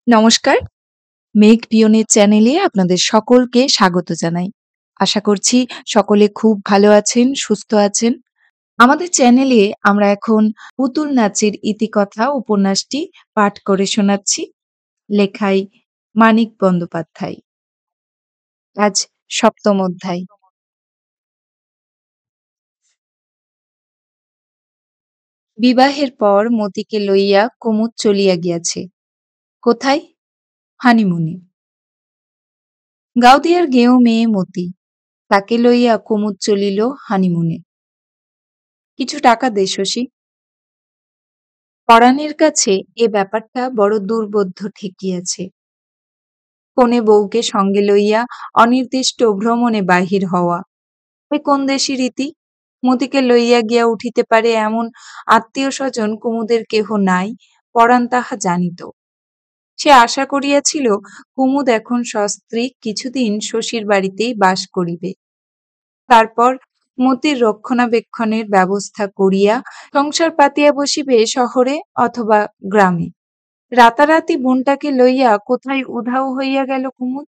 নমস্কার। মেঘ পিয়নের চ্যানেলে আপনাদের সকলকে স্বাগত জানাই। আশা করছি সকলে খুব ভালো আছেন, সুস্থ আছেন। আমাদের চ্যানেলে আমরা এখন পুতুল নাচের ইতিকথা উপন্যাসটি পাঠ করে শোনাচ্ছি। লেখায় মানিক বন্দ্যোপাধ্যায়। আজ ৭ম অধ্যায়। বিবাহের পর মতিকে লইয়া কুমুদ চলিয়া গিয়াছে। কোথায়? হানিমুনে। গাওদিয়ার গেঁয়ো মেয়ে মতি, তাকে লইয়া কুমুদ চলিল হানিমুনে। কিছু টাকা দে শশী। পরাণের কাছে এ ব্যাপারটা বড় দুর্বোধ্য ঠেকিয়াছে। কনে বউকে সঙ্গে লইয়া অনির্দিষ্ট ভ্রমণে বাহির হওয়া, এ কোন দেশি রীতি? মতিকে লইয়া গিয়া উঠিতে পারে এমন আত্মীয় স্বজন কুমুদের কেহ নাই, পরাণ তাহা জানিত। সে আশা করিয়াছিল কুমুদ এখন সস্ত্রীক কিছুদিন শশীর বাড়িতেই বাস করিবে। তারপর মতির রক্ষণাবেক্ষণের ব্যবস্থা করিয়া সংসার পাতিয়া বসিবে শহরে অথবা গ্রামে। রাতারাতি বোনটাকে লইয়া কোথায় উধাও হইয়া গেল কুমুদ।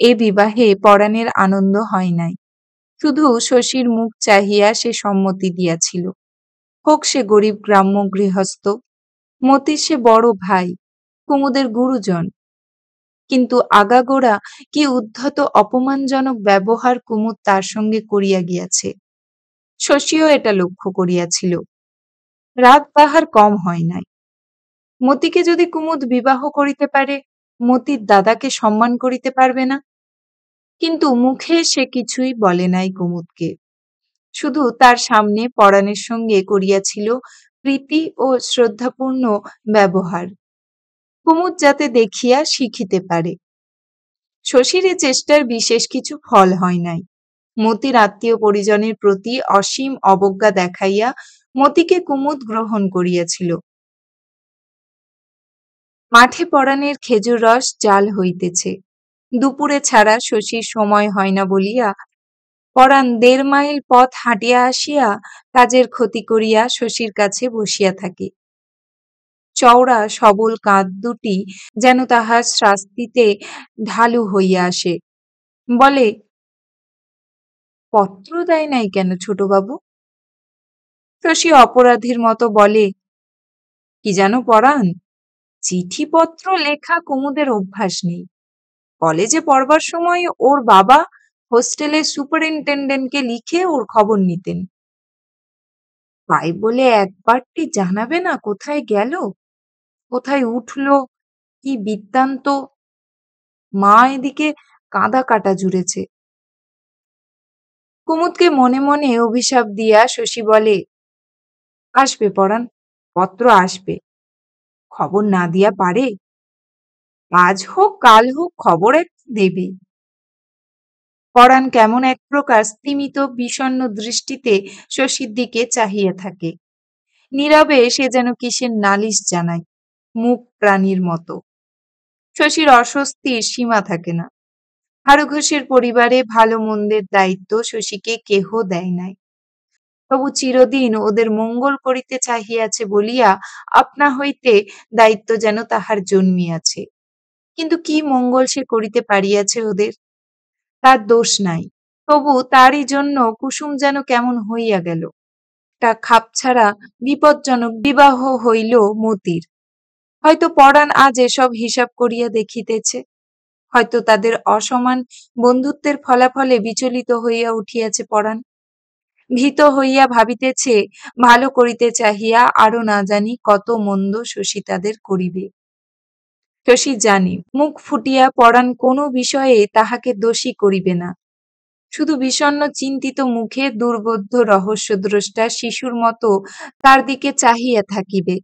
এ বিবাহে পরাণের আনন্দ হয় নাই। শুধু শশীর মুখ চাহিয়া সে সম্মতি দিয়াছিল। হোক সে গরিব গ্রাম্য গৃহস্থ, মতির সে বড় ভাই, কুমুদের গুরুজন। কিন্তু আগাগোড়া কি উদ্ধত অপমানজনক ব্যবহার কুমুদ তার সঙ্গে করিয়া গিয়াছে। শশীও এটা লক্ষ্য করিয়াছিল। রাগ তাহার কম হয় নাই। মতিকে যদি কুমুদ বিবাহ করিতে পারে, মতির দাদাকে সম্মান করিতে পারবে না। কিন্তু মুখে সে কিছুই বলে নাই কুমুদকে। শুধু তার সামনে পরাণের সঙ্গে করিয়াছিল প্রীতি ও শ্রদ্ধাপূর্ণ ব্যবহার, কুমুদ যাতে দেখিয়া শিখিতে পারে। শশীর এ চেষ্টার বিশেষ কিছু ফল হয় নাই। মতির আত্মীয় পরিজনের প্রতি অসীম অবজ্ঞা দেখাইয়া মতিকে কুমুদ গ্রহণ করিয়াছিল। মাঠে পরাণের খেজুর রস জাল হইতেছে। দুপুরে ছাড়া শশীর সময় হয় না বলিয়া পরাণ ১.৫ মাইল পথ হাঁটিয়া আসিয়া কাজের ক্ষতি করিয়া শশীর কাছে বসিয়া থাকে। চওড়া সবল কাঁধ দুটি যেন তাহার শাস্তিতে ঢালু হইয়া আসে। বলে, পত্র দেয় নাই কেন ছোটবাবু? শশী অপরাধীর মতো বলে, কি জানো পরাণ, চিঠিপত্র লেখা কুমুদের অভ্যাস নেই। কলেজে পড়বার সময় ওর বাবা হোস্টেলের সুপারিনটেনডেন্টকে লিখে ওর খবর নিতেন। তাই বলে একবারটি জানাবে না কোথায় গেল, কোথায় উঠল, কি বৃত্তান্ত? মা এদিকে কাঁদা কাটা জুড়েছে। কুমুদকে মনে মনে অভিশাপ দিয়া শশী বলে, আসবে পরাণ, পত্র আসবে। খবর না দিয়া পারে? আজ হোক কাল হোক খবর এক দেবেই। পরাণ কেমন এক প্রকার স্তিমিত বিষণ্ণ দৃষ্টিতে শশীর দিকে চাহিয়া থাকে। নীরবে সে যেন কিসের নালিশ জানায়, মুখ প্রাণীর মতো। শশীর অস্বস্তির সীমা থাকে না। হারু ঘোষের পরিবারে ভালো মন্দের দায়িত্ব শশীকে কেহ দেয় নাই। তবু চিরদিন ওদের মঙ্গল করিতে চাহিয়াছে বলিয়া আপনা হইতে দায়িত্ব যেন তাহার জন্মিয়াছে। কিন্তু কি মঙ্গল সে করিতে পারিয়াছে ওদের? তার দোষ নাই। তবু তারই জন্য কুসুম যেন কেমন হইয়া গেল। একটা খাপছাড়া বিপজ্জনক বিবাহ হইল মতির। হয়তো পরাণ আজ এসব হিসাব করিয়া দেখিতেছে। হয়তো তাদের অসমান বন্ধুত্বের ফলাফলে বিচলিত হইয়া উঠিয়াছে পরাণ। ভীত হইয়া ভাবিতেছে, ভালো করিতে চাহিয়া আরো না জানি কত মন্দ শশী তাদের করিবে। শশী জানে, মুখ ফুটিয়া পরাণ কোনো বিষয়ে তাহাকে দোষী করিবে না। শুধু বিষণ্ণ চিন্তিত মুখে দুর্বোধ্য রহস্যদ্রষ্টা শিশুর মতো তার দিকে চাহিয়া থাকিবে।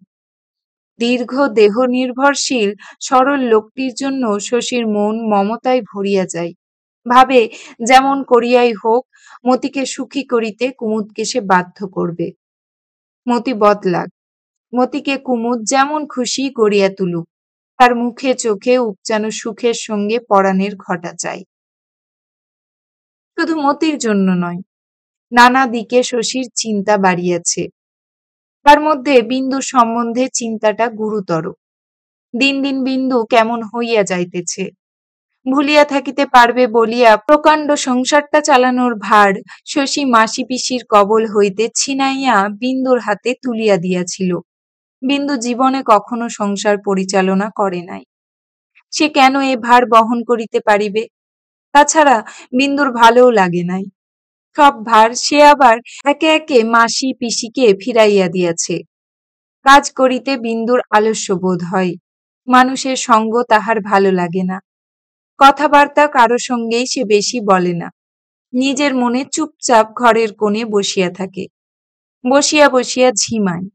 দীর্ঘ দেহ নির্ভরশীল সরল লোকটির জন্য শশীর মন মমতায় ভরিয়া যায়। ভাবে, যেমন করিয়াই হোক মতিকে সুখী করিতে কুমুদকে সে বাধ্য করবে। মতি বদলাক, মতিকে কুমুদ যেমন খুশি করিয়া তুলুক, তার মুখে চোখে উপচানো সুখের সঙ্গে পরাণের ঘটা চাই। শুধু মতির জন্য নয়, নানা দিকে শশীর চিন্তা বাড়িয়াছে। তার মধ্যে বিন্দুর সম্বন্ধে চিন্তাটা গুরুতর। দিন দিন বিন্দু কেমন হইয়া যাইতেছে। ভুলিয়া থাকিতে পারবে বলিয়া প্রকাণ্ড সংসারটা চালানোর ভার শশী মাসি পিসির কবল হইতে ছিনাইয়া বিন্দুর হাতে তুলিয়া দিয়াছিল। বিন্দু জীবনে কখনো সংসার পরিচালনা করে নাই। সে কেন এ ভার বহন করিতে পারিবে? তাছাড়া বিন্দুর ভালোও লাগে নাই। সব ভার সে আবার একে একে মাসি পিসিকে ফিরাইয়া দিয়াছে। কাজ করিতে বিন্দুর আলস্য বোধ হয়। মানুষের সঙ্গ তাহার ভালো লাগে না। কথাবার্তা কারো সঙ্গেই সে বেশি বলে না। নিজের মনে চুপচাপ ঘরের কোণে বসিয়া থাকে। বসিয়া বসিয়া ঝিমায়।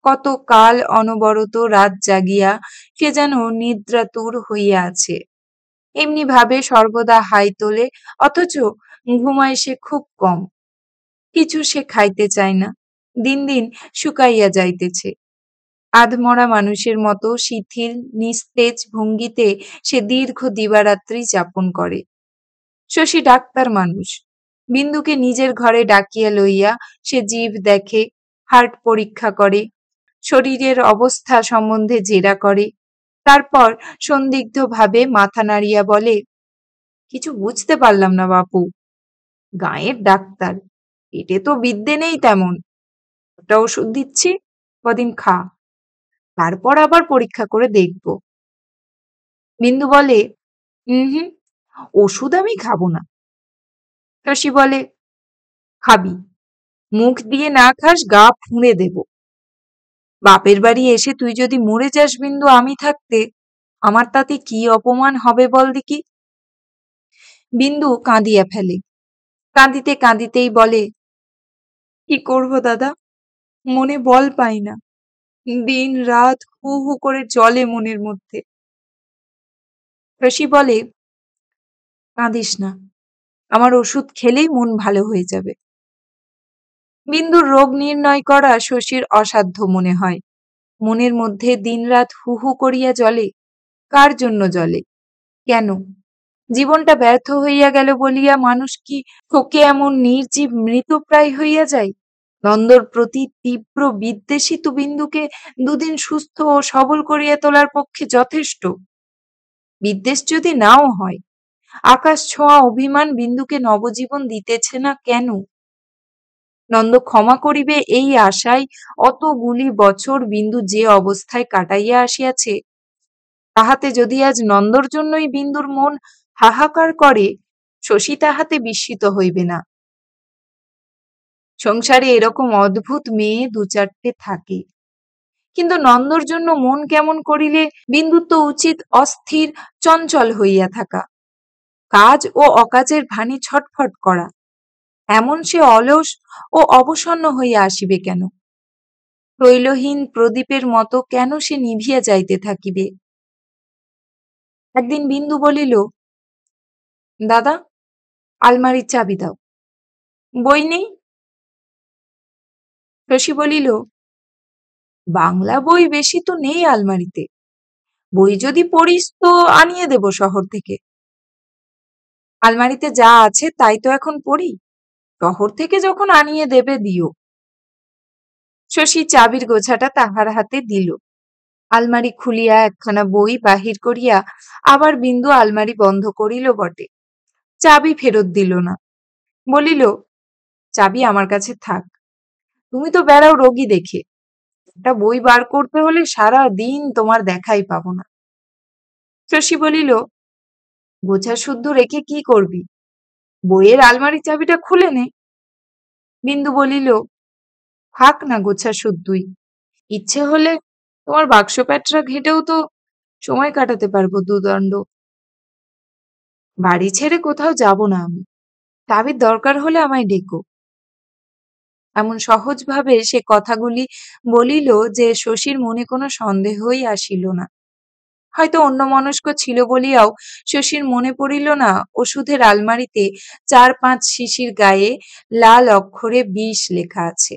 কত কাল অনবরত রাত জাগিয়া সে যেন নিদ্রাতুর হইয়া আছে। এমনি ভাবে সর্বদা হাই তোলে, অথচ ঘুমায় সে খুব কম। কিছু সে খাইতে চায় না। দিন দিন শুকাইয়া যাইতেছে। আধমরা মানুষের মতো শিথিল নিস্তেজ ভঙ্গিতে সে দীর্ঘ দিবারাত্রি যাপন করে। শশী ডাক্তার মানুষ। বিন্দুকে নিজের ঘরে ডাকিয়া লইয়া সে জিভ দেখে, হার্ট পরীক্ষা করে, শরীরের অবস্থা সম্বন্ধে জেরা করে। তারপর সন্দিগ্ধভাবে মাথা নাড়িয়া বলে, কিছু বুঝতে পারলাম না বাপু। গাঁয়ের ডাক্তার, পেটে তো বিদ্যে নেই তেমন। একটা ওষুধ দিচ্ছি, কদিন খা, তারপর আবার পরীক্ষা করে দেখব। বিন্দু বলে, হুম, ওষুধ আমি খাবো না। শশী বলে, খাবি, মুখ দিয়ে না খাস গা ফুঁড়ে দেব। বাপের বাড়ি এসে তুই যদি মরে যাস বিন্দু আমি থাকতে, আমার তাতে কি অপমান হবে বল দেখি। বিন্দু কাঁদিয়া ফেলে। কাঁদিতে কাঁদিতেই বলে, কি করব দাদা, মনে বল পাই না। দিন রাত হু হু করে জ্বলে মনের মধ্যে। শশী বলে, কাঁদিস না, আমার ওষুধ খেলেই মন ভালো হয়ে যাবে। বিন্দুর রোগ নির্ণয় করা শশীর অসাধ্য মনে হয়। মনের মধ্যে দিনরাত হু হু করিয়া জ্বলে। কার জন্য জ্বলে? কেন? জীবনটা ব্যর্থ হইয়া গেল বলিয়া মানুষ কি শোকে এমন নির্জীব মৃতপ্রায় হইয়া যায়? নন্দর প্রতি তীব্র বিদ্বেষই তো বিন্দুকে দুদিন সুস্থ ও সবল করিয়া তোলার পক্ষে যথেষ্ট। বিদ্বেষ যদি নাও হয়, আকাশ ছোঁয়া অভিমান বিন্দুকে নবজীবন দিতেছে না কেন? নন্দ ক্ষমা করিবে এই আশায় অতগুলি বছর বিন্দু যে অবস্থায় কাটাইয়া আসিয়াছে, তাহাতে যদি আজ নন্দর জন্যই বিন্দুর মন হাহাকার করে, শশী তাহাতে বিস্মিত হইবে না। সংসারে এরকম অদ্ভুত মেয়ে দু চারটে থাকে, কিন্তু নন্দর জন্য মন কেমন করিলে বিন্দুর তো উচিত অস্থির চঞ্চল হইয়া থাকা, কাজ ও অকাজের ভানে ছটফট করা। এমন সে অলস ও অবসন্ন হইয়া আসিবে কেন? তৈলহীন প্রদীপের মতো কেন সে নিভিয়া যাইতে থাকিবে? একদিন বিন্দু বলিল, দাদা, আলমারির চাবি দাও। বই নেই? শশী বলিল, বাংলা বই বেশি তো নেই আলমারিতে। বই যদি পড়িস তো আনিয়ে দেব শহর থেকে। আলমারিতে যা আছে তাই তো এখন পড়ি। শহর থেকে যখন আনিয়ে দেবে দিও। শশী চাবির গোছাটা তাহার হাতে দিল। আলমারি খুলিয়া একখানা বই বাহির করিয়া আবার বিন্দু আলমারি বন্ধ করিল বটে, চাবি ফেরত দিল না। বলিল, চাবি আমার কাছে থাক, তুমি তো বেড়াও রোগী দেখে, একটা বই বার করতে হলে সারা দিন তোমার দেখাই পাবো না। শশী বলিল, গোছা শুদ্ধ রেখে কি করবি? বইয়ের আলমারির চাবিটা খুলে নে। বিন্দু বলিল, থাক না গোছা শুদ্ধই, ইচ্ছে হলে তোমার বাক্স প্যাঁটরা ঘেঁটেও তো সময় কাটাতে পারবো দুদণ্ড। বাড়ি ছেড়ে কোথাও যাব না আমি, চাবির দরকার হলে আমায় ডেকো। এমন সহজভাবে সে কথাগুলি বলিল যে শশীর মনে কোনো সন্দেহই আসিল না। হয়তো অন্যমনস্ক ছিল বলিয়াও শশীর মনে পড়িল না ওষুধের আলমারিতে 4-5 শিশির গায়ে লাল অক্ষরে 20 লেখা আছে।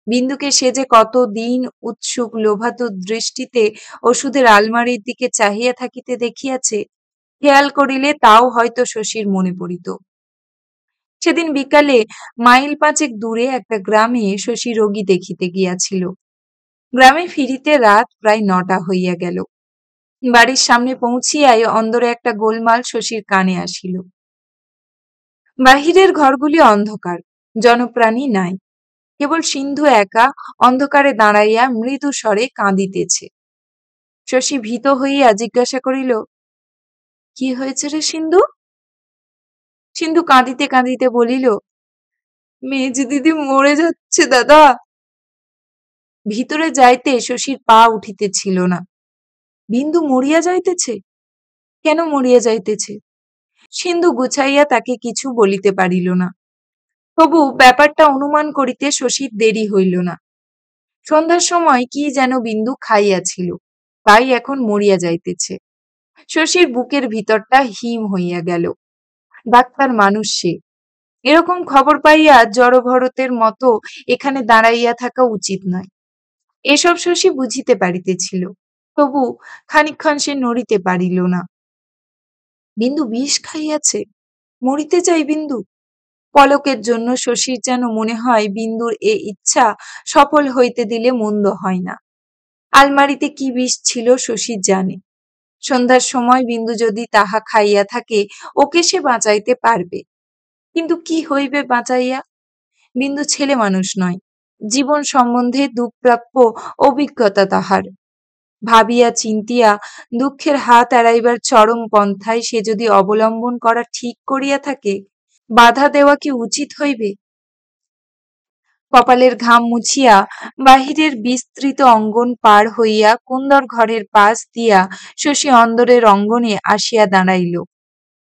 বিন্দুকে সে যে কতদিন উৎসুক লোভাতুর দৃষ্টিতে ওষুধের আলমারির দিকে চাহিয়া থাকিতে দেখিয়াছে, খেয়াল করিলে তাও হয়তো শশীর মনে পড়িত। সেদিন বিকালে মাইল 5 দূরে একটা গ্রামে শশী রোগী দেখিতে গিয়াছিল। গ্রামে ফিরিতে রাত প্রায় 9টা হইয়া গেল। বাড়ির সামনে পৌঁছিয়াই অন্দরে একটা গোলমাল শশীর কানে আসিল। বাহিরের ঘরগুলি অন্ধকার, জনপ্রাণী নাই, কেবল সিন্ধু একা অন্ধকারে দাঁড়াইয়া মৃদু স্বরে কাঁদিতেছে। শশী ভীত হইয়া জিজ্ঞাসা করিল, কি হয়েছে রে সিন্ধু? সিন্ধু কাঁদিতে কাঁদিতে বলিল, মেজ দিদি মরে যাচ্ছে দাদা। ভিতরে যাইতে শশীর পা উঠিতেছিল না। বিন্দু মরিয়া যাইতেছে? কেন মরিয়া যাইতেছে? সিন্ধু গুছাইয়া তাকে কিছু বলিতে পারিল না। তবু ব্যাপারটা অনুমান করিতে শশীর দেরি হইল না। সন্ধ্যার সময় কি যেন বিন্দু খাইয়াছিল, তাই এখন মরিয়া যাইতেছে। শশীর বুকের ভিতরটা হিম হইয়া গেল। ডাক্তার মানুষ সে, এরকম খবর পাইয়া জড়ভরতের মতো এখানে দাঁড়াইয়া থাকা উচিত নয়। এসব শশী বুঝিতে পারিতেছিল, তবু খানিকক্ষণ সে নড়িতে পারিল না। বিন্দু বিষ খাইয়াছে? মরিতে চাই বিন্দু? পলকের জন্য শশীর যেন মনে হয় বিন্দুর এ ইচ্ছা সফল হইতে দিলে মন্দ হয় না। আলমারিতে কি বিষ ছিল শশী জানে। সন্ধ্যার সময় বিন্দু যদি তাহা খাইয়া থাকে ওকে সে বাঁচাইতে পারবে, কিন্তু কি হইবে বাঁচাইয়া? বিন্দু ছেলে মানুষ নয়, জীবন সম্বন্ধে দুঃপ্রাপ্য অভিজ্ঞতা তাহার। ভাবিয়া চিন্তিয়া দুঃখের হাত এড়াইবার চরম পন্থায় সে যদি অবলম্বন করা ঠিক করিয়া থাকে, বাধা দেওয়া কি উচিত হইবে? কপালের ঘাম মুছিয়া বাহিরের বিস্তৃত অঙ্গন পার হইয়া কুন্দর ঘরের পাশ দিয়া শশী অন্দরের অঙ্গনে আসিয়া দাঁড়াইল।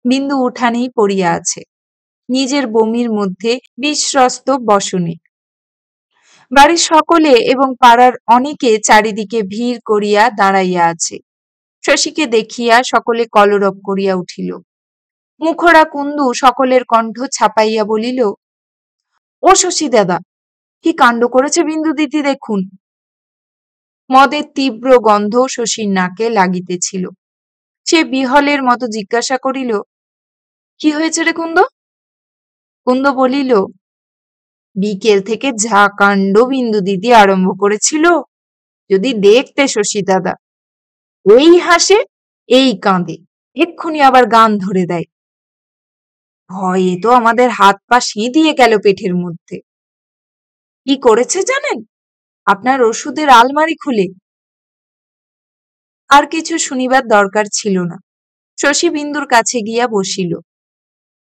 বিন্দু উঠানেই পড়িয়া আছে, নিজের বমির মধ্যে বিশ্বস্ত বসনে। বাড়ির সকলে এবং পাড়ার অনেকে চারিদিকে ভিড় করিয়া দাঁড়াইয়া আছে। শশীকে দেখিয়া সকলে কলরব করিয়া উঠিল। মুখরা কুন্দু সকলের কণ্ঠ ছাপাইয়া বলিল, ও শশী দাদা, কি কাণ্ড করেছে বিন্দু দিদি দেখুন। মদের তীব্র গন্ধ শশীর নাকে লাগিতেছিল। সে বিহলের মতো জিজ্ঞাসা করিল, কি হয়েছে রে কুন্দ? কুন্দ বলিল, বিকেল থেকে যা কাণ্ড বিন্দু দিদি আরম্ভ করেছিল, যদি দেখতে শশী দাদা। এই হাসে, এই কাঁদে, এক্ষুনি আবার গান ধরে দেয়। ভয়ে তো আমাদের হাত পা সিঁধিয়ে গেল পেটের মধ্যে। কি করেছে জানেন? আপনার ওষুধের আলমারি খুলে। আর কিছু শুনিবার দরকার ছিল না। শশী বিন্দুর কাছে গিয়া বসিল।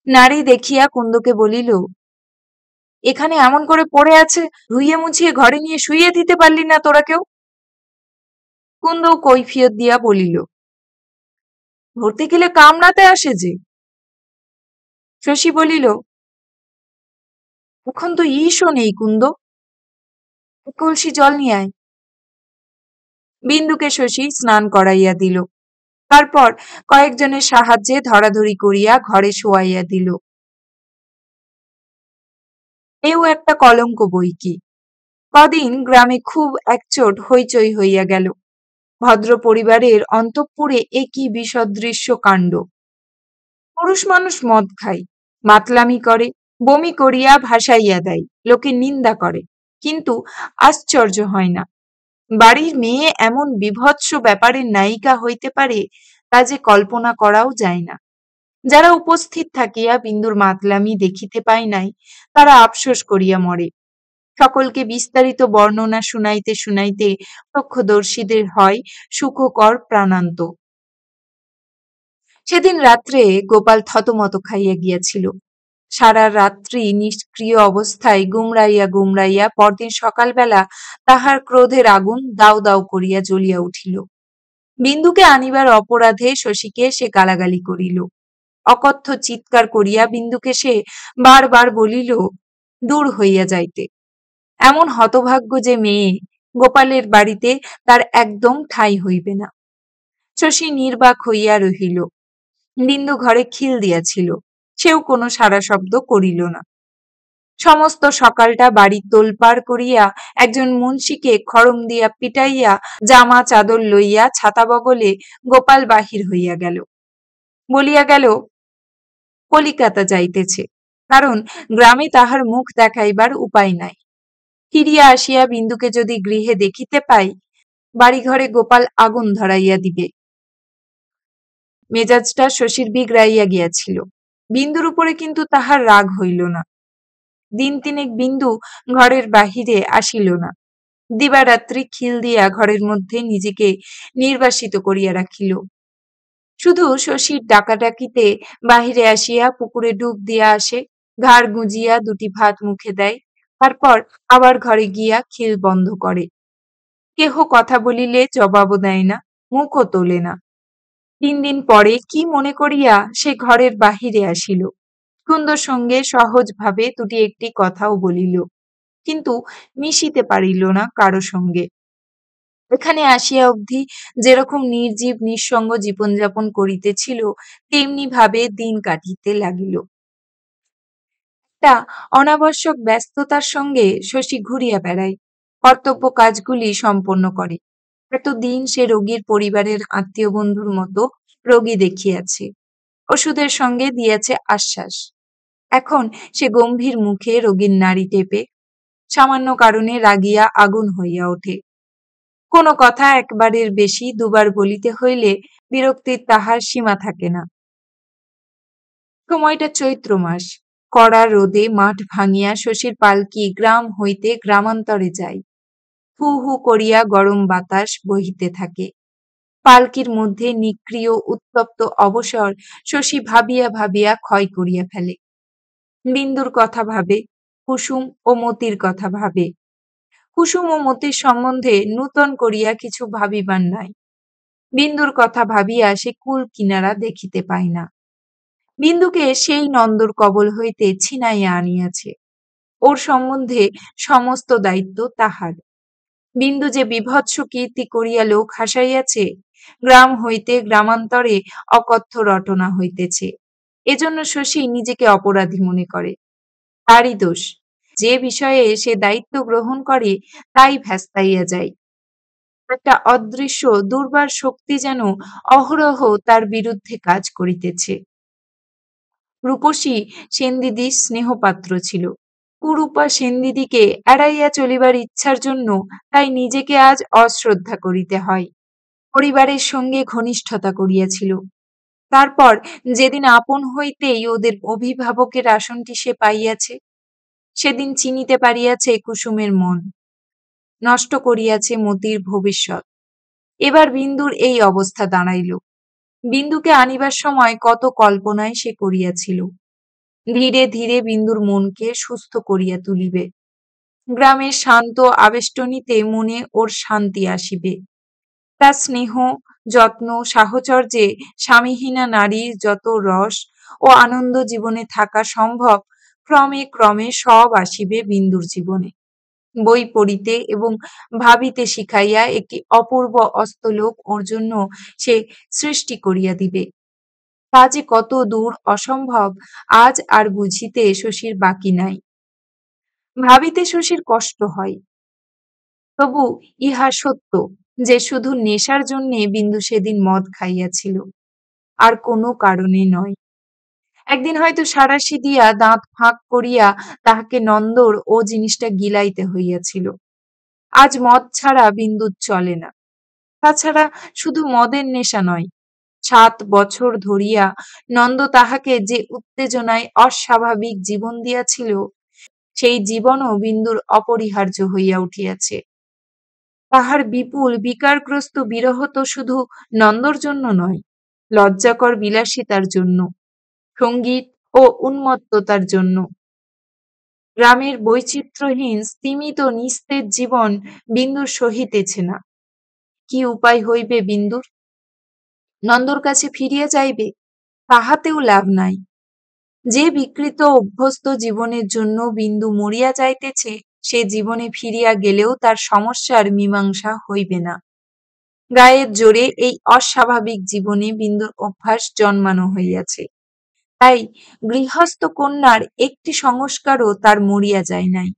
নারী দেখিয়া কুন্দকে বলিল, এখানে এমন করে পড়ে আছে, ধুইয়ে মুছিয়ে ঘরে নিয়ে শুইয়ে দিতে পারলি না তোরা কেউ? কুন্দ কৈফিয়ত দিয়া বলিল, ধরতে গেলে কামড়াতে আসে যে। শশী বলিল, এখন তো ইসও নেই কুন্দ, কলসি জল নিয়ে আয়। বিন্দুকে শশী স্নান করাইয়া দিল। তারপর কয়েকজনের সাহায্যে ধরাধরি করিয়া ঘরে শোয়াইয়া দিল। এও একটা কলঙ্ক বই কি। কদিন গ্রামে খুব একচোট হইচই হইয়া গেল। ভদ্র পরিবারের অন্তঃপুরে এ কি বিসদৃশ্য কাণ্ড। পুরুষ মানুষ মদ খায়, মাতলামি করে, বমি করিয়া ভাসাইয়া দেয়, লোকে নিন্দা করে, কিন্তু আশ্চর্য হয় না। বাড়ির মেয়ে এমন বীভৎস ব্যাপারের নায়িকা হইতে পারে, তা যে কল্পনা করাও যায় না। যারা উপস্থিত থাকিয়া বিন্দুর মাতলামি দেখিতে পায় নাই, তারা আফসোস করিয়া মরে। সকলকে বিস্তারিত বর্ণনা শুনাইতে শুনাইতে প্রত্যক্ষদর্শীদের হয় সুখকর প্রাণান্ত। সেদিন রাত্রে গোপাল থতমত খাইয়া গিয়াছিল। সারা রাত্রি নিষ্ক্রিয় অবস্থায় গুমরাইয়া গুমরাইয়া পরদিন সকালবেলা তাহার ক্রোধের আগুন দাউ দাউ করিয়া জ্বলিয়া উঠিল। বিন্দুকে আনিবার অপরাধে শশীকে সে গালাগালি করিল। অকথ্য চিৎকার করিয়া বিন্দুকে সে বারবার বলিল দূর হইয়া যাইতে। এমন হতভাগ্য যে মেয়ে, গোপালের বাড়িতে তার একদম ঠাঁই হইবে না। শশী নির্বাক হইয়া রহিল। বিন্দু ঘরে খিল দিয়াছিল, সেও কোনো সাড়া শব্দ করিল না। সমস্ত সকালটা বাড়ি তোলপাড় করিয়া একজন মুন্সিকে খড়ম দিয়া পিটাইয়া জামা চাদর লইয়া ছাতা বগলে গোপাল বাহির হইয়া গেল। বলিয়া গেল কলিকাতা যাইতেছে, কারণ গ্রামে তাহার মুখ দেখাইবার উপায় নাই। ফিরিয়া আসিয়া বিন্দুকে যদি গৃহে দেখিতে পাই, বাড়িঘরে গোপাল আগুন ধরাইয়া দিবে। মেজাজটা শশীর বিগড়াইয়া গিয়াছিল। বিন্দুর উপরে কিন্তু তাহার রাগ হইল না। দিন তিনেক বিন্দু ঘরের বাহিরে আসিল না। দিবারাত্রি খিল দিয়া ঘরের মধ্যে নিজেকে নির্বাসিত করিয়া রাখিল। শুধু শশীর ডাকাডাকিতে বাহিরে আসিয়া পুকুরে ডুব দিয়া আসে, ঘাড় গুঁজিয়া দুটি ভাত মুখে দেয়, তারপর আবার ঘরে গিয়া খিল বন্ধ করে। কেহ কথা বলিলে জবাবও দেয় না, মুখও তোলে না। ৩ দিন পরে কি মনে করিয়া সে ঘরের বাহিরে আসিল, সুন্দর সঙ্গে সহজভাবে দুটি একটি কথাও বলিল, কিন্তু মিশিতে পারিল না কারো সঙ্গে। এখানে আসিয়া অবধি যেরকম নির্জীব নিঃসঙ্গ জীবনযাপন করিতেছিল, তেমনি ভাবে দিন কাটিতে লাগিল। একটা অনাবশ্যক ব্যস্ততার সঙ্গে শশী ঘুরিয়া বেড়ায়, কর্তব্য কাজগুলি সম্পন্ন করে। এতদিন সে রোগীর পরিবারের আত্মীয় বন্ধুর মতো রোগী দেখিয়াছে, ওষুধের সঙ্গে দিয়াছে আশ্বাস। এখন সে গম্ভীর মুখে রোগীর নাড়ি টেপে, সামান্য কারণে রাগিয়া আগুন হইয়া ওঠে। কোনো কথা একবারের বেশি দুবার বলিতে হইলে বিরক্তির তাহার সীমা থাকে না। সময়টা চৈত্র মাস। কড়া রোদে মাঠ ভাঙিয়া শশীর পালকি গ্রাম হইতে গ্রামান্তরে যায়। হু হু করিয়া গরম বাতাস বহিতে থাকে। পালকির মধ্যে নিক্রিয় উত্তপ্ত অবসর শশী ভাবিয়া ভাবিয়া ক্ষয় করিয়া ফেলে। বিন্দুর কথা ভাবে, কুসুম ও মতির কথা ভাবে। কুসুম ও মতির সম্বন্ধে নূতন করিয়া কিছু ভাবিবার নাই। বিন্দুর কথা ভাবিয়া সে কুল কিনারা দেখিতে পায় না। বিন্দুকে সেই নন্দর কবল হইতে ছিনাইয়া আনিয়াছে। ওর সম্বন্ধে সমস্ত দায়িত্ব তাহার। বিন্দু যে বীভৎস কীর্তি করিয়া লোক হাসাইয়াছে, গ্রাম হইতে গ্রামান্তরে অকথ্য রটনা হইতেছে, এজন্য শশী নিজেকে অপরাধী মনে করে। তারই দোষ, যে বিষয়ে সে দায়িত্ব গ্রহণ করে তাই ভ্যাস্তাইয়া যায়। একটা অদৃশ্য দুর্বার শক্তি যেন অহরহ তার বিরুদ্ধে কাজ করিতেছে। রূপসী সেনদিদির স্নেহপাত্র ছিল। কুরূপা সেনদিদিকে এড়াইয়া চলিবার ইচ্ছার জন্য তাই নিজেকে আজ অশ্রদ্ধা করিতে হয়। পরিবারের সঙ্গে ঘনিষ্ঠতা করিয়াছিল। তারপর যেদিন আপন হইতেই ওদের অভিভাবকের আসনটি সে পাইয়াছে, সেদিন চিনিতে পারিয়াছে কুসুমের মন, নষ্ট করিয়াছে মতির ভবিষ্যৎ। এবার বিন্দুর এই অবস্থা দাঁড়াইল। বিন্দুকে আনিবার সময় কত কল্পনাই সে করিয়াছিল। ধীরে ধীরে বিন্দুর মনকে সুস্থ করিয়া তুলিবে। গ্রামের শান্ত আবেষ্টনীতে মনে ওর শান্তি আসিবে। তার স্নেহ, যত্ন, সাহচর্যে স্বামীহীনা নারীর যত রস ও আনন্দ জীবনে থাকা সম্ভব, ক্রমে ক্রমে সব আসিবে বিন্দুর জীবনে। বই পড়িতে এবং ভাবিতে শিখাইয়া একটি অপূর্ব অস্তলোক ওর জন্য সে সৃষ্টি করিয়া দিবে। তা যে কত দূর অসম্ভব আজ আর বুঝিতে শশীর বাকি নাই। ভাবিতে শশীর কষ্ট হয়। তবু ইহা সত্য যে শুধু নেশার জন্যে বিন্দু সেদিন মদ খাইয়াছিল, আর কোনো কারণে নয়। একদিন হয়তো সাঁড়াশি দিয়া দাঁত ফাঁক করিয়া তাহাকে নন্দর ও জিনিসটা গিলাইতে হইয়াছিল। আজ মদ ছাড়া বিন্দুর চলে না। তাছাড়া শুধু মদের নেশা নয়, ৭ বছর ধরিয়া নন্দ তাহাকে যে উত্তেজনায় অস্বাভাবিক জীবন দিয়াছিল, সেই জীবনও বিন্দুর অপরিহার্য হইয়া উঠিয়াছে। তাহার বিপুল বিকারগ্রস্ত বিরহ তো শুধু নন্দর জন্য নয়, লজ্জাকর বিলাসিতার জন্য, সঙ্গীত ও উন্মত্ততার জন্য। গ্রামের বৈচিত্র্যহীন স্তিমিত নিস্তেজ জীবন বিন্দুর সহিতেছে না। কি উপায় হইবে বিন্দুর? নন্দর কাছে ফিরিয়া যাইবে? তাহাতেও লাভ নাই। যে বিকৃত অভ্যস্ত জীবনের জন্য বিন্দু মরিয়া যাইতেছে, সে জীবনে ফিরিয়া গেলেও তার সমস্যার মীমাংসা হইবে না। গায়ের জোরে এই অস্বাভাবিক জীবনে বিন্দুর অভ্যাস জন্মানো হইয়াছে। তাই গৃহস্থ কন্যার একটি সংস্কারও তার মরিয়া যায় নাই।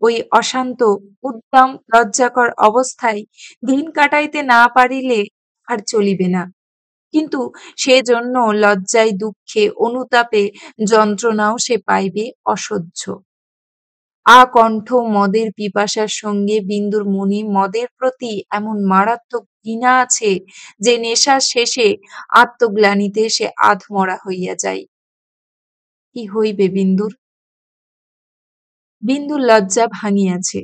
ওই অশান্ত, উদ্দাম, লজ্জাকর অবস্থায় দিন কাটাইতে না পারিলে আর চলিবে না। কিন্তু সেজন্য লজ্জায় দুঃখে অনুতাপে যন্ত্রণাও সে পাইবে অসহ্য। আকণ্ঠ মদের পিপাসার সঙ্গে বিন্দুর মনে মদের প্রতি এমন মারাত্মক ঘৃণা আছে যে নেশার শেষে আত্মগ্লানিতে সে আধমরা হইয়া যায়। কি হইবে বিন্দুর? বিন্দুর লজ্জা ভাঙিয়াছে,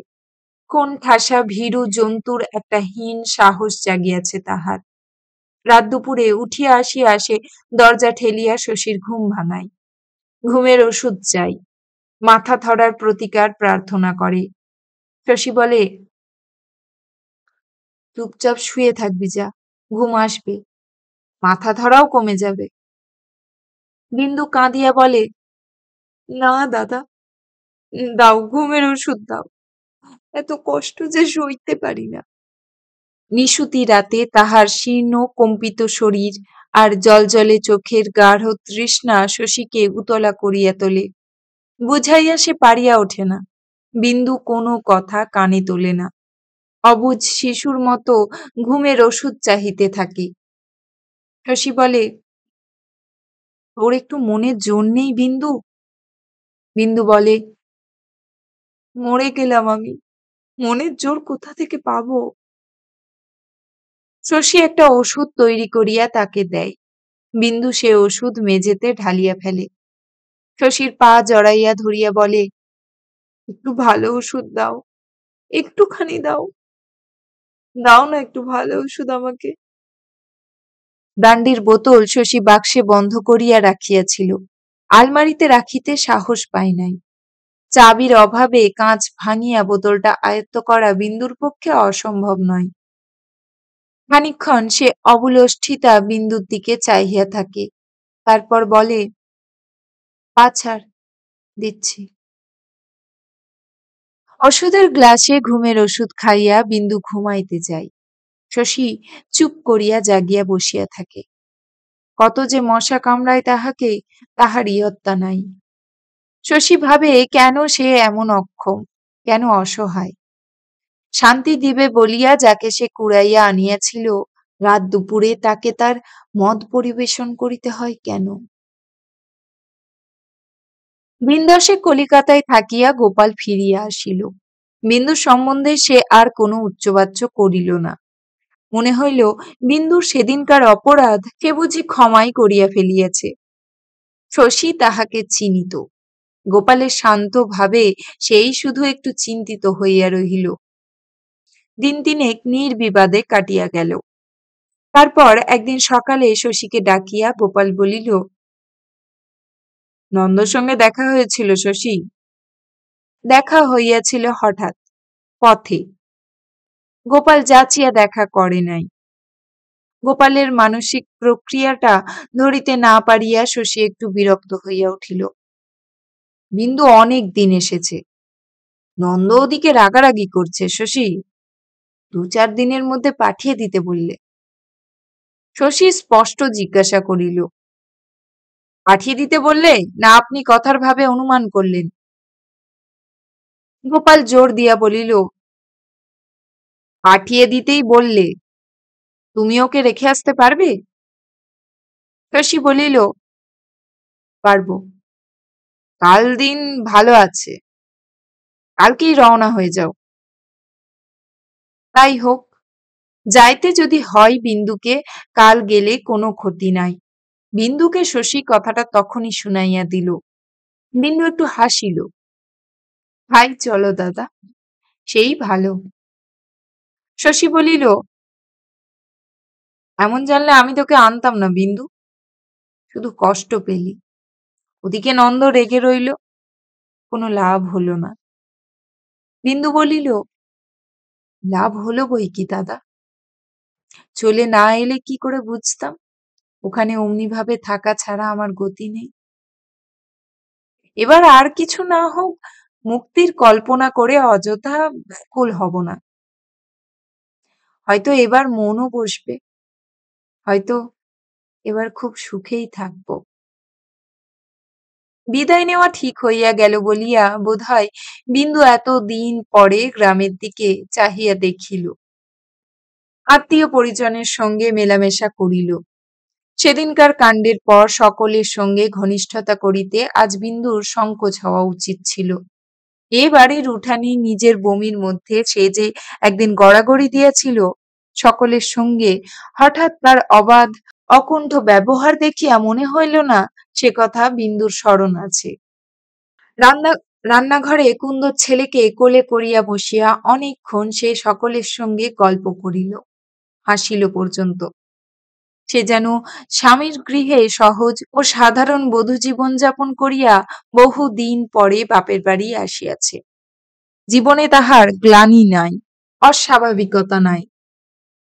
কোন ঠাসা ভীরু জন্তুর একটা হীন সাহস জাগিয়াছে তাহার। রাত দুপুরে উঠিয়া আসিয়া সে দরজা ঠেলিয়া শশীর ঘুম ভাঙায়, ঘুমের ওষুধ চাই, মাথা ধরার প্রতিকার প্রার্থনা করে। শশী বলে, চুপচাপ শুয়ে থাকবি যা, ঘুম আসবে, মাথা ধরাও কমে যাবে। বিন্দু কাঁদিয়া বলে, না দাদা, দাও, ঘুমের ওষুধ দাও, এত কষ্ট যে সইতে পারি না। নিশুতি রাতে তাহার শীর্ণ কম্পিত শরীর আর জলজলে চোখের গাঢ় তৃষ্ণা শশীকে উতলা করিয়া তোলে। বুঝাইয়া সে পারিয়া ওঠে না। বিন্দু কোনো কথা কানে তোলে না, অবুঝ শিশুর মতো ঘুমের ওষুধ চাহিতে থাকে। শশী বলে, তোর একটু মনের জোর নেই বিন্দু? বিন্দু বলে, মরে গেলাম আমি, মনের জোর কোথা থেকে পাবো? শশী একটা ওষুধ তৈরি করিয়া তাকে দেয়। বিন্দু সে ওষুধ মেঝেতে ঢালিয়া ফেলে। শশীর পা জড়াইয়া ধরিয়া বলে, একটু ভালো ওষুধ দাও, একটুখানি দাও, দাও না একটু ভালো ওষুধ আমাকে। ব্রান্ডির বোতল শশী বাক্সে বন্ধ করিয়া রাখিয়াছিল, আলমারিতে রাখিতে সাহস পায় নাই। চাবির অভাবে কাঁচ ভাঙিয়া বোতলটা আয়ত্ত করা বিন্দুর পক্ষে অসম্ভব নয়। খানিকক্ষণ সে অবুলষ্ঠিতা বিন্দুর দিকে চাহিয়া থাকে, তারপর বলে, পা ছাড়, দিচ্ছি। ওষুধের গ্লাসে ঘুমের ওষুধ খাইয়া বিন্দু ঘুমাইতে যায়। শশী চুপ করিয়া জাগিয়া বসিয়া থাকে। কত যে মশা কামড়ায় তাহাকে, তাহার ইয়ত্তা নাই। শশী ভাবে, কেন সে এমন অক্ষম, কেন অসহায়? শান্তি দিবে বলিয়া যাকে সে কুড়াইয়া আনিয়াছিল, রাত দুপুরে তাকে তার মদ পরিবেশন করিতে হয় কেন? দিন-দশে কলিকাতায় থাকিয়া গোপাল ফিরিয়া আসিল। বিন্দুর সম্বন্ধে সে আর কোনো উচ্চবাচ্য করিল না। মনে হইল বিন্দুর সেদিনকার অপরাধ সে বুঝি ক্ষমাই করিয়া ফেলিয়াছে। শশী তাহাকে চিনিত। গোপালের শান্ত ভাবে সেই শুধু একটু চিন্তিত হইয়া রহিল। দিন তিনেক নির্বিবাদে কাটিয়া গেল। তারপর একদিন সকালে শশীকে ডাকিয়া গোপাল বলিল, নন্দর সঙ্গে দেখা হয়েছিল শশী? দেখা হইয়াছিল হঠাৎ, পথে। গোপাল যাচিয়া দেখা করে নাই। গোপালের মানসিক প্রক্রিয়াটা ধরিতে না পারিয়া শশী একটু বিরক্ত হইয়া উঠিল। বিন্দু অনেক দিন এসেছে, নন্দ ওদিকে রাগারাগি করছে, শশী 2-4 দিনের মধ্যে পাঠিয়ে দিতে বললে। শশী স্পষ্ট জিজ্ঞাসা করিল, পাঠিয়ে দিতে বললে না আপনি কথার ভাবে অনুমান করলেন? গোপাল জোর দিয়া বলিল, পাঠিয়ে দিতেই বললে। তুমি ওকে রেখে আসতে পারবে? শশী বলিল, পারব, কাল দিন ভালো আছে, কালকেই রওনা হয়ে যাও। তাই হোক, যাইতে যদি হয় বিন্দুকে কাল গেলে কোনো ক্ষতি নাই। বিন্দুকে শশী কথাটা তখনই শুনাইয়া দিল। বিন্দু একটু হাসিল। ভাই চলো দাদা, সেই ভালো। শশী বলিল, এমন জানলে আমি তোকে আনতাম না বিন্দু, শুধু কষ্ট পেলি। ওদিকে নন্দ রেগে রইল, কোনো লাভ হলো না। বিন্দু বলিল, লাভ হলো বই কি দাদা, চলে না এলে কি করে বুঝতাম ওখানে অমনি ভাবে থাকা ছাড়া আমার গতি নেই। এবার আর কিছু না হোক, মুক্তির কল্পনা করে অযথা ব্যাকুল হব না। হয়তো এবার মনও বসবে, হয়তো এবার খুব সুখেই থাকবো। বিদায় নেওয়া ঠিক হইয়া গেল বলিয়া বোধহয় বিন্দু এত দিন পরে গ্রামের দিকে চাহিয়া দেখিল, আত্মীয় পরিজনের সঙ্গে মেলামেশা করিল। সেদিনকার কাণ্ডের পর সকলের সঙ্গে ঘনিষ্ঠতা করিতে আজ বিন্দুর সংকোচ হওয়া উচিত ছিল। এ বাড়ির উঠানে নিজের বমির মধ্যে সে যে একদিন গড়াগড়ি দিয়েছিল সকলের সঙ্গে, হঠাৎ তার অবাধ অকুণ্ঠ ব্যবহার দেখিয়া মনে হইল না সে কথা বিন্দুর স্মরণ আছে। রান্না রান্নাঘরে কুন্দর ছেলেকে কোলে করিয়া বসিয়া অনেকক্ষণ সে সকলের সঙ্গে গল্প করিল, হাসিল পর্যন্ত। সে যেন স্বামীর গৃহে সহজ ও সাধারণ বধূ জীবনযাপন করিয়া বহুদিন পরে বাপের বাড়ি আসিয়াছে। জীবনে তাহার গ্লানি নাই, অস্বাভাবিকতা নাই,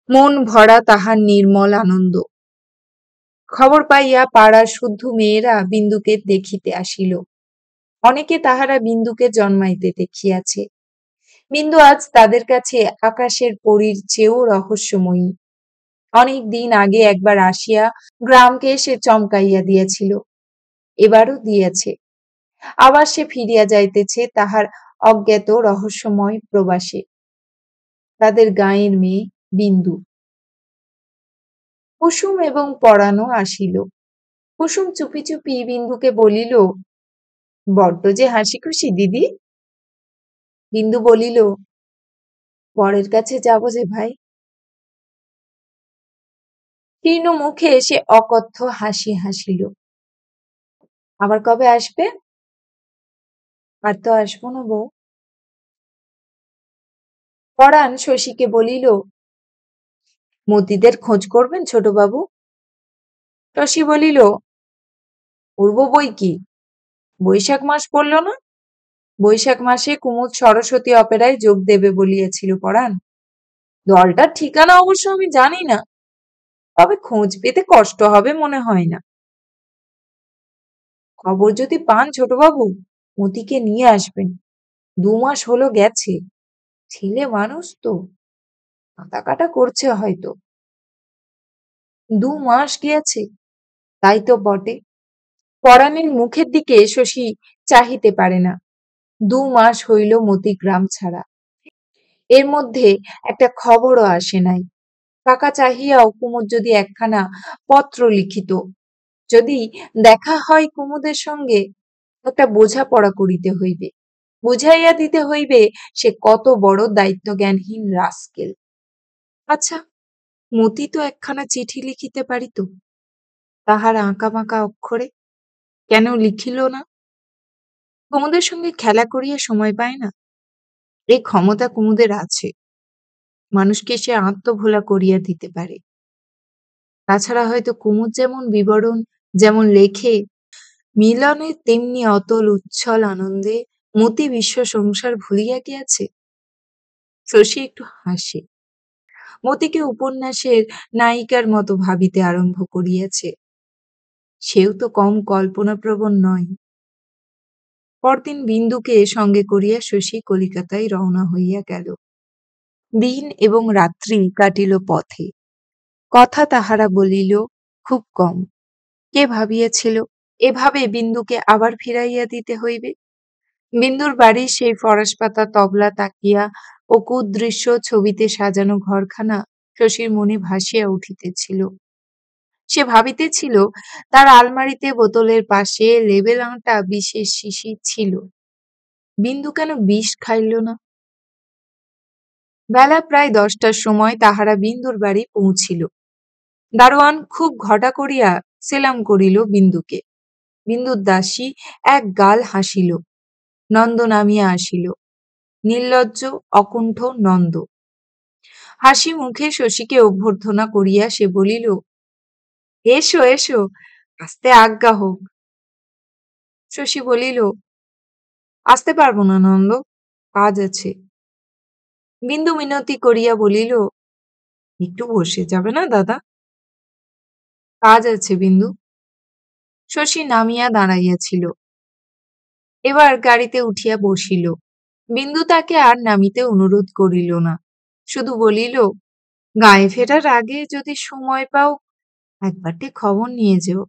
মন ভরা তাহার নির্মল আনন্দ। খবর পাইয়া পাড়ার শুদ্ধ মেয়েরা বিন্দুকে দেখিতে আসিল। অনেকে তাহারা বিন্দুকে জন্মাইতে দেখিয়াছে। বিন্দু আজ তাদের কাছে আকাশের পরীর চেয়েও রহস্যময়ী। অনেক দিন আগে একবার আসিয়া গ্রামকে সে চমকাইয়া দিয়াছিল, এবারও দিয়াছে। আবার সে ফিরিয়া যাইতেছে তাহার অজ্ঞাত রহস্যময় প্রবাসে। তাদের গাঁয়ের মেয়ে বিন্দু। কুসুম এবং পরাণও আসিল। কুসুম চুপি চুপি বিন্দুকে বলিল, বড্ড যে হাসি খুশি দিদি। বিন্দু বলিল, বরের কাছে যাব যে ভাই। শীর্ণ মুখে সে অকথ্য হাসি হাসিল। আবার কবে আসবে? আর তো আসবো না বউ। পরাণ শশীকে বলিল, মতিদের খোঁজ করবেন ছোটবাবু? শশী বলিল, করব বই কি, বৈশাখ মাস পড়ল না? বৈশাখ মাসে কুমুদ সরস্বতী অপেরায় যোগ দেবে বলিয়াছিল পরাণ। দলটার ঠিকানা অবশ্য আমি জানি না, তবে খোঁজ পেতে কষ্ট হবে মনে হয় না। খবর যদি পান ছোটবাবু, মতিকে নিয়ে আসবেন। 2 মাস হলো গেছে, ছেলে মানুষ তো, কাটা কাটা করছে হয়তো। 2 মাস গিয়াছে, তাই তো বটে। পরাণের মুখের দিকে শশী চাহিতে পারে না। 2 মাস হইল মতি গ্রাম ছাড়া, এর মধ্যে একটা খবরও আসে নাই। টাকা চাহিয়াও কুমুদ যদি একখানা পত্র লিখিত, যদি দেখা হয় কুমুদের সঙ্গে, একটা বোঝাপড়া করিতে হইবে, বুঝাইয়া দিতে হইবে সে কত বড় দায়িত্বজ্ঞানহীন রাস্কেল। আচ্ছা, মতি তো একখানা চিঠি লিখিতে পারিত, তাহার আঁকা বাঁকা অক্ষরে। কেন লিখিল না? কুমুদের সঙ্গে খেলা করিয়া সময় পায় না? এই ক্ষমতা কুমুদের আছে, মানুষকে সে আত্মভোলা করিয়া দিতে পারে। তাছাড়া হয়তো কুমুদ যেমন বিবরণ, যেমন লেখে, মিলনে তেমনি অতল উচ্ছল আনন্দে মতি বিশ্ব সংসার ভুলিয়া গিয়াছে। শশী একটু হাসে। মতিকে উপন্যাসের নায়িকার মতো ভাবিতে আরম্ভ করিয়াছে। সেও তো কম কল্পনাপ্রবণ নয়। পরদিন বিন্দুকে সঙ্গে করিয়া শশী কলিকাতায় রওনা হইয়া গেল। দিন এবং রাত্রি কাটিল পথে। কথা তাহারা বলিল খুব কম। কে ভাবিয়াছিল এভাবে বিন্দুকে আবার ফিরাইয়া দিতে হইবে? বিন্দুর বাড়ির সেই ফরাস পাতা তবলা তাকিয়া ও কুদৃশ্য ছবিতে সাজানো ঘরখানা শশীর মনে ভাসিয়া উঠিতেছিল। সে ভাবিতেছিল তার আলমারিতে বোতলের পাশে লেবেল আঁটা বিষের শিশি ছিল। বিন্দু কেন বিষ খাইল না? বেলা প্রায় 10টার সময় তাহারা বিন্দুর বাড়ি পৌঁছিল। দারোয়ান খুব ঘটা করিয়া সেলাম করিল বিন্দুকে। বিন্দুর দাসী এক গাল হাসিল। নন্দ নামিয়া আসিল। নির্লজ্জ অকুণ্ঠ নন্দ। হাসি মুখে শশীকে অভ্যর্থনা করিয়া সে বলিল, এসো এসো, আসতে আজ্ঞা হোক। শশী বলিল, আসতে পারবো না নন্দ, কাজ আছে। বিন্দু মিনতি করিয়া বলিল, একটু বসে যাবে না দাদা? কাজ আছে বিন্দু। শশী নামিয়া দাঁড়াইয়াছিল, এবার গাড়িতে উঠিয়া বসিল। বিন্দু তাকে আর নামিতে অনুরোধ করিল না, শুধু বলিল, গায়ে ফেরার আগে যদি সময় পাও একবারটি খবর নিয়ে যেও।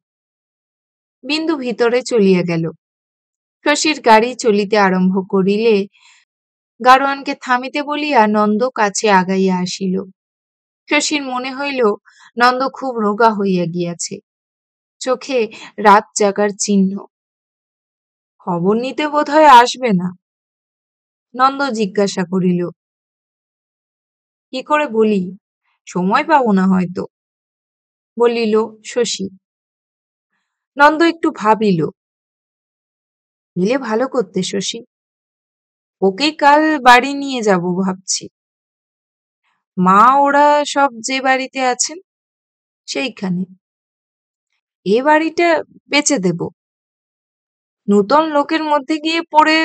বিন্দু ভিতরে চলিয়া গেল। শশীর গাড়ি চলিতে আরম্ভ করিলে গাড়োয়ানকে থামিতে বলিয়া নন্দ কাছে আগাইয়া আসিল। শশীর মনে হইল নন্দ খুব রোগা হইয়া গিয়াছে, চোখে রাত জাগার চিহ্ন। খবর নিতে বোধহয় আসবে না। নন্দ জিজ্ঞাসা করিল, কি করে বলি, সময় পাবো না হয়তো, বলিল শশী। নন্দ একটু ভাবিল, এলে ভালো করতে শশী, ওকেই কাল বাড়ি নিয়ে যাব ভাবছি। মা ওরা সব যে বাড়িতে আছেন সেইখানে, এ বাড়িটা বেচে দেব। নূতন লোকের মধ্যে গিয়ে পড়ে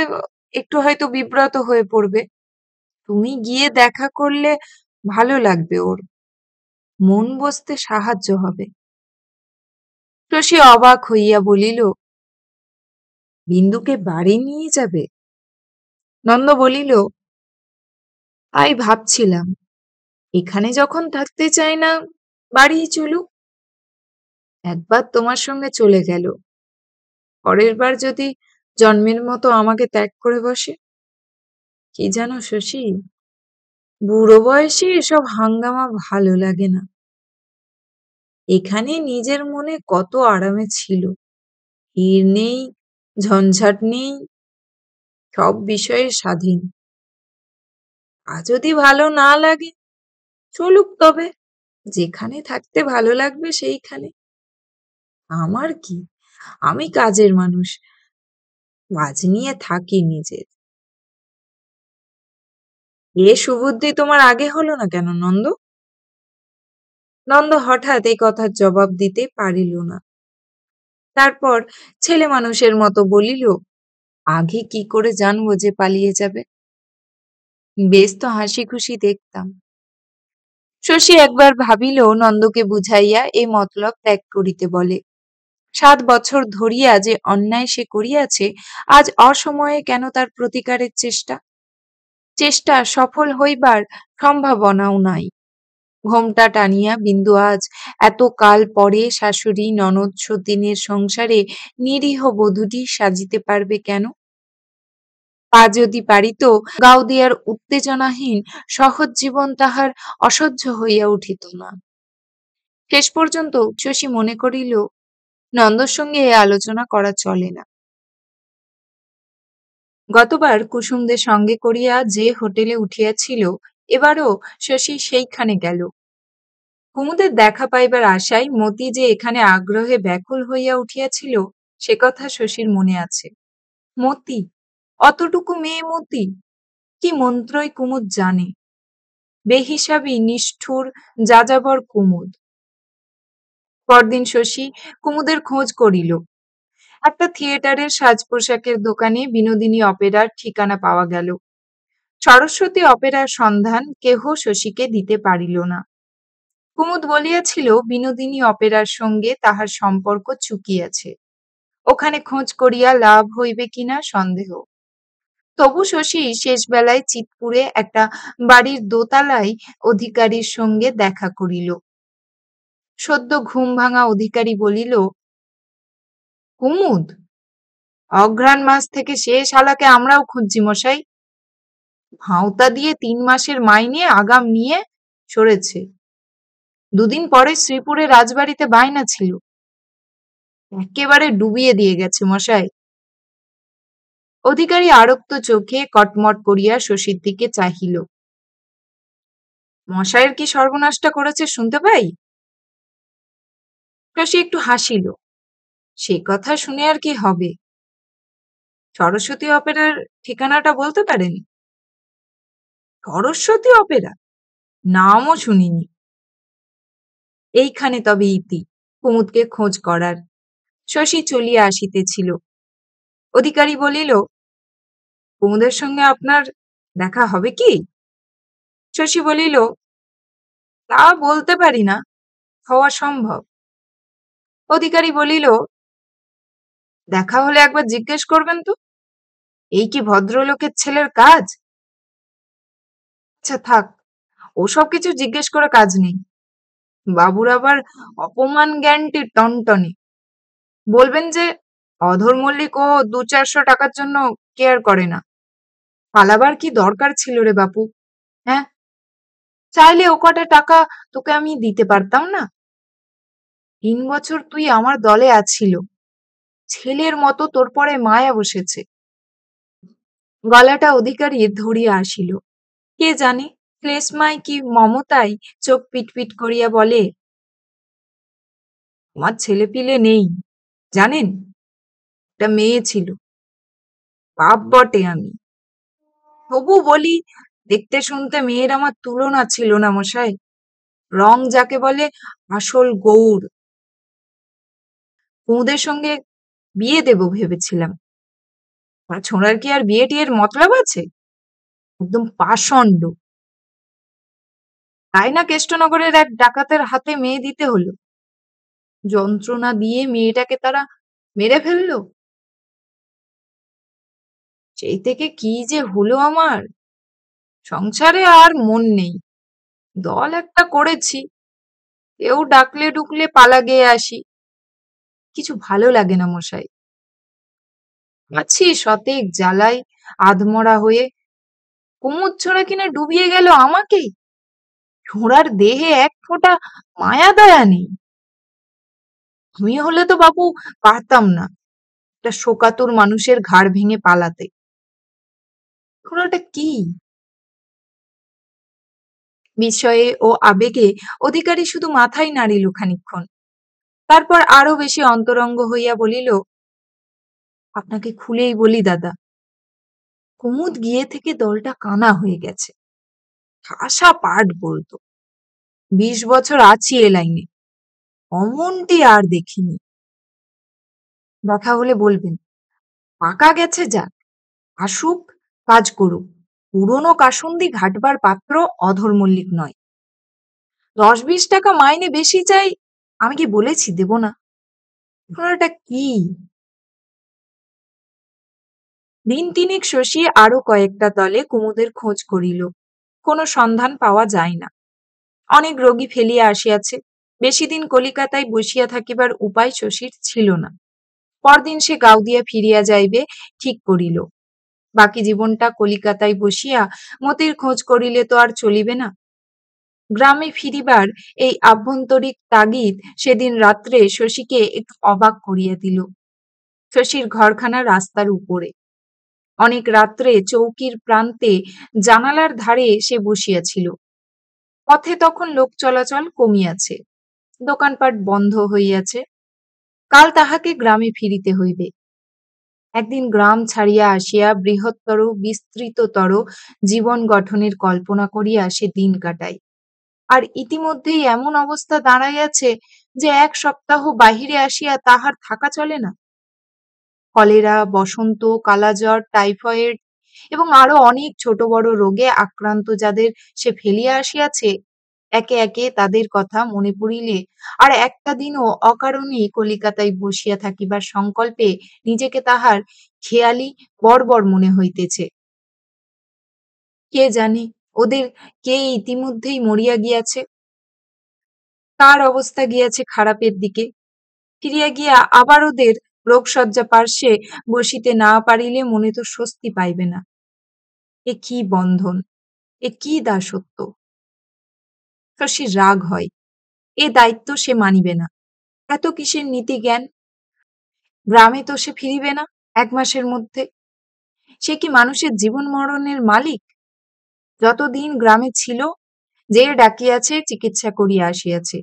একটু হয়তো বিব্রত হয়ে পড়বে, তুমি গিয়ে দেখা করলে ভালো লাগবে, ওর মন বসতে সাহায্য হবে। শশী অবাক হইয়া বলিল, বিন্দুকে বাড়ি নিয়ে যাবে? নন্দ বলিল, তাই ভাবছিলাম, এখানে যখন থাকতে চায় না, বাড়িই চলুক। একবার তোমার সঙ্গে চলে গেল, পরের বার যদি জন্মের মতো আমাকে ত্যাগ করে বসে। কি জানো শশী, বুড়ো বয়সে এসব হাঙ্গামা ভালো লাগে না। এখানে নিজের মনে কত আরামে ছিল, ভিড় নেই, ঝঞ্ঝাট নেই, সব বিষয়ে স্বাধীন। আর যদি ভালো না লাগে, চলুক তবে, যেখানে থাকতে ভালো লাগবে সেইখানে। আমার কি, আমি কাজের মানুষ, কাজ নিয়ে থাকি নিজের। এ সুবুদ্ধি তোমার আগে হলো না কেন নন্দ? নন্দ হঠাৎ এই কথার জবাব দিতে পারিল না। তারপর ছেলে মানুষের মতো বলিল, আগে কি করে জানবো যে পালিয়ে যাবে? বেশ তো হাসি খুশি দেখতাম। শশী একবার ভাবিল নন্দকে বুঝাইয়া এ মতলব ত্যাগ করিতে বলে। 7 বছর ধরিয়া যে অন্যায় সে করিয়াছে, আজ অসময়ে কেন তার প্রতিকারের চেষ্টা সফল হইবার সম্ভাবনাও নাই। ঘোমটা টানিয়া বিন্দু আজ এত কাল পরে শাশুড়ি ননদ সতীনের সংসারে নিরীহ বধূটি সাজিতে পারবে কেন? পা যদি পারিত, গাওদিয়ার উত্তেজনাহীন সহজ জীবন তাহার অসহ্য হইয়া উঠিত না। শেষ পর্যন্ত শশী মনে করিল, নন্দর সঙ্গে এ আলোচনা করা চলে না। গতবার কুসুমদের সঙ্গে করিয়া যে হোটেলে উঠিয়াছিল, এবারও শশী সেইখানে গেল। কুমুদের দেখা পাইবার আশায় মতি যে এখানে আগ্রহে ব্যাকুল হইয়া উঠিয়াছিল, সে কথা শশীর মনে আছে। মতি, অতটুকু মেয়ে মতি, কি মন্ত্রই কুমুদ জানে। বেহিসাবি নিষ্ঠুর যাযাবর কুমুদ। পরদিন শশী কুমুদের খোঁজ করিল। একটা থিয়েটারের সাজ পোশাকের দোকানে বিনোদিনী অপেরার ঠিকানা পাওয়া গেল। সরস্বতী অপেরার সন্ধান কেহ শশীকে দিতে পারিল না। কুমুদ বলিয়াছিল বিনোদিনী অপেরার সঙ্গে তাহার সম্পর্ক চুকিয়াছে, ওখানে খোঁজ করিয়া লাভ হইবে কিনা সন্দেহ। তবু শশী শেষ বেলায় চিতপুরে একটা বাড়ির দোতলায় অধিকারীর সঙ্গে দেখা করিল। সদ্য ঘুম ভাঙা অধিকারী বলিল, কুমুদ, অঘ্রাণ মাস থেকে সে শালাকে আমরাও খুঁজছি মশাই। ভাঁওতা দিয়ে 3 মাসের মাইনে আগাম নিয়ে সরেছে। দুদিন পরে শ্রীপুরে রাজবাড়িতে বায়না ছিল, একেবারে ডুবিয়ে দিয়ে গেছে মশাই। অধিকারী আরক্ত চোখে কটমট করিয়া শশীর দিকে চাহিল। মশাইয়ের কি সর্বনাশটা করেছে শুনতে পাই? শশী একটু হাসিল। সে কথা শুনে আর কি হবে? সরস্বতী অপেরার ঠিকানাটা বলতে পারেন? সরস্বতী অপেরা? নামও শুনিনি। এইখানে তবে ইতি কুমুদকে খোঁজ করার। শশী চলিয়া আসিতেছিল। অধিকারী বলিল, কুমুদের সঙ্গে আপনার দেখা হবে কি? শশী বলিল, তা বলতে পারি না, হওয়া সম্ভব। অধিকারী বলিল, দেখা হলে একবার জিজ্ঞেস করবেন তো, এই কি ভদ্রলোকের ছেলের কাজ? আচ্ছা থাক, ওসব কিছু জিজ্ঞেস করে কাজ নেই। বাবুর আবার অপমান জ্ঞানটি টনটনে। বলবেন যে অধর মল্লিক ও 200-400 টাকার জন্য কেয়ার করে না। পালাবার কি দরকার ছিল রে বাপু? হ্যাঁ, চাইলে ও কটা টাকা তোকে আমি দিতে পারতাম না? 3 বছর তুই আমার দলে আছিল, ছেলের মতো তোর পরে মায়া বসেছে। গলাটা অধিকারীর ধরিয়া আসিল। কে জানে শ্লেষ্মায় কি মমতায় চোখ পিটপিট করিয়া বলে, আমার ছেলেপিলে নেই জানেন, একটা মেয়ে ছিল, বাপ বটে আমি, তবু বলি দেখতে শুনতে মেয়ের আমার তুলনা ছিল না মশাই। রং যাকে বলে আসল গৌর। কুমুদের সঙ্গে বিয়ে দেব ভেবেছিলাম, ছোঁড়ার কি আর বিয়ে টিয়ের মতলব আছে? একদম পাষণ্ড। তাই না কেষ্টনগরের এক ডাকাতের হাতে মেয়ে দিতে হলো, যন্ত্রণা দিয়ে মেয়েটাকে তারা মেরে ফেললো। সেই থেকে কি যে হলো আমার, সংসারে আর মন নেই। দল একটা করেছি, কেউ ডাকলে ডুকলে পালা গেয়ে আসি, কিছু ভালো লাগে না মশাই। আছি শতেক জ্বালায় আধমরা হয়ে, কুমুদ ছোঁড়া কিনা ডুবিয়ে গেল আমাকেই। ছোঁড়ার দেহে এক ফোঁটা মায়া দয়া নেই। আমি হলে তো বাবু পারতাম না একটা শোকাতুর মানুষের ঘাড় ভেঙে পালাতে। ছোঁড়াটা কি? বিস্ময়ে ও আবেগে অধিকারী শুধু মাথায় নাড়িল খানিকক্ষণ, তারপর আরো বেশি অন্তরঙ্গ হইয়া বলিল, আপনাকে খুলেই বলি দাদা, কুমুদ গিয়ে থেকে দলটা কানা হয়ে গেছে। ঠাসা পাঠ বলতো। 20 বছর আছি এ লাইনে, অমনটি আর দেখিনি। দেখা হলে বলবেন, পাকা গেছে যাক, আসুক, কাজ করুক, পুরনো কাসুন্দি ঘাটবার পাত্র অধর মল্লিক নয়। 10-20 টাকা মাইনে বেশি চাই, আমি কি বলেছি দেব না? ঘটনাটা কি? দিন তিনেক শশী আরো কয়েকটা দলে কুমুদের খোঁজ করিল, কোনো সন্ধান পাওয়া যায় না। অনেক রোগী ফেলিয়া আসিয়াছে, বেশি দিন কলিকাতায় বসিয়া থাকিবার উপায় শশীর ছিল না। পরদিন সে গাওদিয়া ফিরিয়া যাইবে ঠিক করিল। বাকি জীবনটা কলিকাতায় বসিয়া মতির খোঁজ করিলে তো আর চলিবে না। গ্রামে ফিরিবার এই আভ্যন্তরিক তাগিদ সেদিন রাত্রে শশীকে একটু অবাক করিয়া দিল। শশীর ঘরখানা রাস্তার উপরে। অনেক রাত্রে চৌকির প্রান্তে জানালার ধারে সে বসিয়াছিল। পথে তখন লোক চলাচল কমিয়াছে, দোকানপাট বন্ধ হইয়াছে। কাল তাহাকে গ্রামে ফিরিতে হইবে। একদিন গ্রাম ছাড়িয়া আসিয়া বৃহত্তর বিস্তৃততর জীবন গঠনের কল্পনা করিয়া সে দিন কাটায়। আর ইতিমধ্যেই এমন অবস্থা দাঁড়াইয়াছে যে 1 সপ্তাহ বাহিরে আসিয়া তাহার থাকা চলে না। কলেরা, বসন্ত, কালাজ্বর, টাইফয়েড এবং আরো অনেক ছোট বড় রোগে আক্রান্ত যাদের সে ফেলিয়া আসিয়াছে, একে একে তাদের কথা মনে পড়িলে আর একটা দিনও অকারণে কলিকাতায় বসিয়া থাকিবার সংকল্পে নিজেকে তাহার খেয়ালি বর্বর মনে হইতেছে। কে জানে ওদের কে ইতিমধ্যেই মরিয়া গিয়াছে, কার অবস্থা গিয়াছে খারাপের দিকে। ফিরিয়া গিয়া আবার ওদের রোগশয্যা পার্শ্বে বসিতে না পারিলে মনে তো স্বস্তি পাইবে না। এ কি বন্ধন, এ কি দাসত্ব! শশীর রাগ হয়, এ দায়িত্ব সে মানিবে না। এত কিসের নীতি জ্ঞান! গ্রামে তো সে ফিরিবে না 1 মাসের মধ্যে। সে কি মানুষের জীবন মরণের মালিক? যতদিন গ্রামে ছিল, যে ডাকিয়াছে চিকিৎসা করিয়া আসিয়াছে।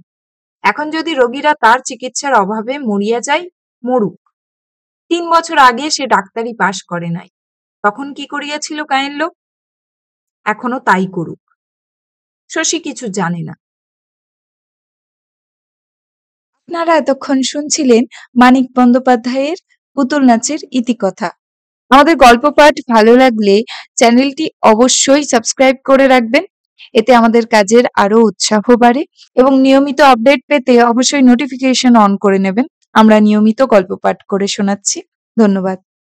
এখন যদি রোগীরা তার চিকিৎসার অভাবে মরিয়া যায়, মরুক। 3 বছর আগে সে ডাক্তারি পাশ করে নাই, তখন কি করিয়াছিল গাঁয়ের লোক? এখনো তাই করুক। শশী কিছু জানে না। আপনারা এতক্ষণ শুনছিলেন মানিক বন্দ্যোপাধ্যায়ের পুতুল নাচের ইতিকথা। আমাদের গল্প পাঠ ভালো লাগলে চ্যানেলটি অবশ্যই সাবস্ক্রাইব করে রাখবেন, এতে আমাদের কাজের আরো উৎসাহ বাড়ে। এবং নিয়মিত আপডেট পেতে অবশ্যই নোটিফিকেশন অন করে নেবেন। আমরা নিয়মিত গল্প পাঠ করে শোনাচ্ছি। ধন্যবাদ।